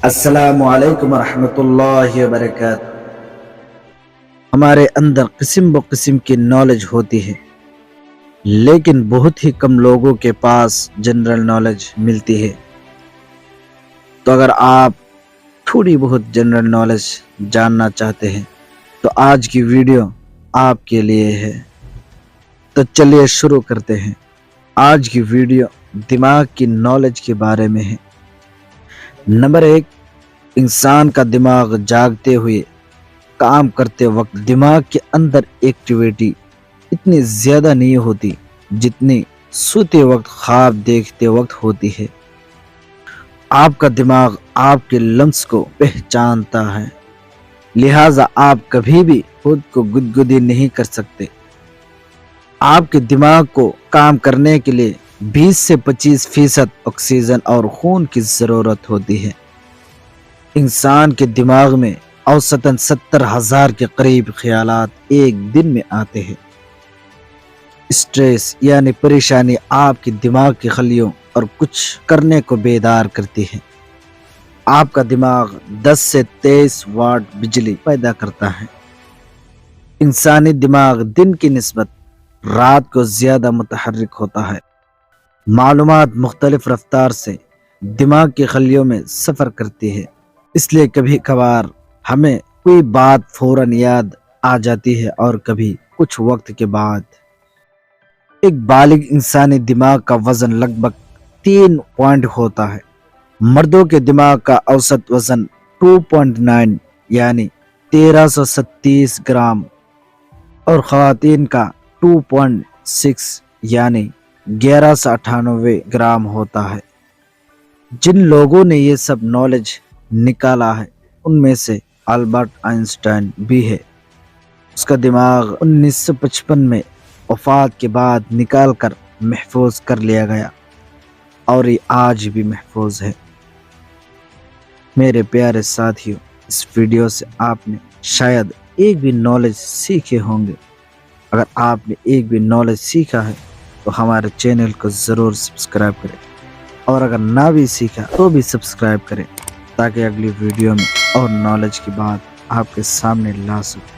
السلام علیکم ورحمۃ اللہ وبرکاتہ۔ ہمارے اندر قسم و قسم کی نالج ہوتی ہے، لیکن بہت ہی کم لوگوں کے پاس جنرل نالج ملتی ہے۔ تو اگر آپ تھوڑی بہت جنرل نالج جاننا چاہتے ہیں تو آج کی ویڈیو آپ کے لیے ہے۔ تو چلیے شروع کرتے ہیں۔ آج کی ویڈیو دماغ کی نالج کے بارے میں ہے۔ نمبر 1، انسان کا دماغ جاگتے ہوئے کام کرتے وقت دماغ کے اندر ایکٹیویٹی اتنی زیادہ نہیں ہوتی جتنی سوتے وقت خواب دیکھتے وقت ہوتی ہے۔ آپ کا دماغ آپ کے لمس کو پہچانتا ہے، لہٰذا آپ کبھی بھی خود کو گدگدی نہیں کر سکتے۔ آپ کے دماغ کو کام کرنے کے لیے 20 سے 25% آکسیجن اور خون کی ضرورت ہوتی ہے۔ انسان کے دماغ میں اوسطاً 70,000 کے قریب خیالات ایک دن میں آتے ہیں۔ اسٹریس یعنی پریشانی آپ کے دماغ کی خلیوں اور کچھ کرنے کو بیدار کرتی ہے۔ آپ کا دماغ 10 سے 23 واٹ بجلی پیدا کرتا ہے۔ انسانی دماغ دن کی نسبت رات کو زیادہ متحرک ہوتا ہے۔ معلومات مختلف رفتار سے دماغ کی خلیوں میں سفر کرتی ہے، اس لیے کبھی کبھار ہمیں کوئی بات فوراً یاد آ جاتی ہے اور کبھی کچھ وقت کے بعد۔ ایک بالغ انسانی دماغ کا وزن لگ بھگ 3 پوائنٹ ہوتا ہے۔ مردوں کے دماغ کا اوسط وزن 2.9 یعنی 1337 گرام اور خواتین کا 2.6 یعنی 1198 گرام ہوتا ہے۔ جن لوگوں نے یہ سب نالج نکالا ہے ان میں سے البرٹ آئنسٹائن بھی ہے۔ اس کا دماغ 1955 میں وفات کے بعد نکال کر محفوظ کر لیا گیا اور یہ آج بھی محفوظ ہے۔ میرے پیارے ساتھیوں، اس ویڈیو سے آپ نے شاید ایک بھی نالج سیکھے ہوں گے۔ اگر آپ نے ایک بھی نالج سیکھا ہے تو ہمارے چینل کو ضرور سبسکرائب کریں، اور اگر نہ بھی سیکھا تو بھی سبسکرائب کریں تاکہ اگلی ویڈیو میں اور نالج کی بات آپ کے سامنے لا سکوں۔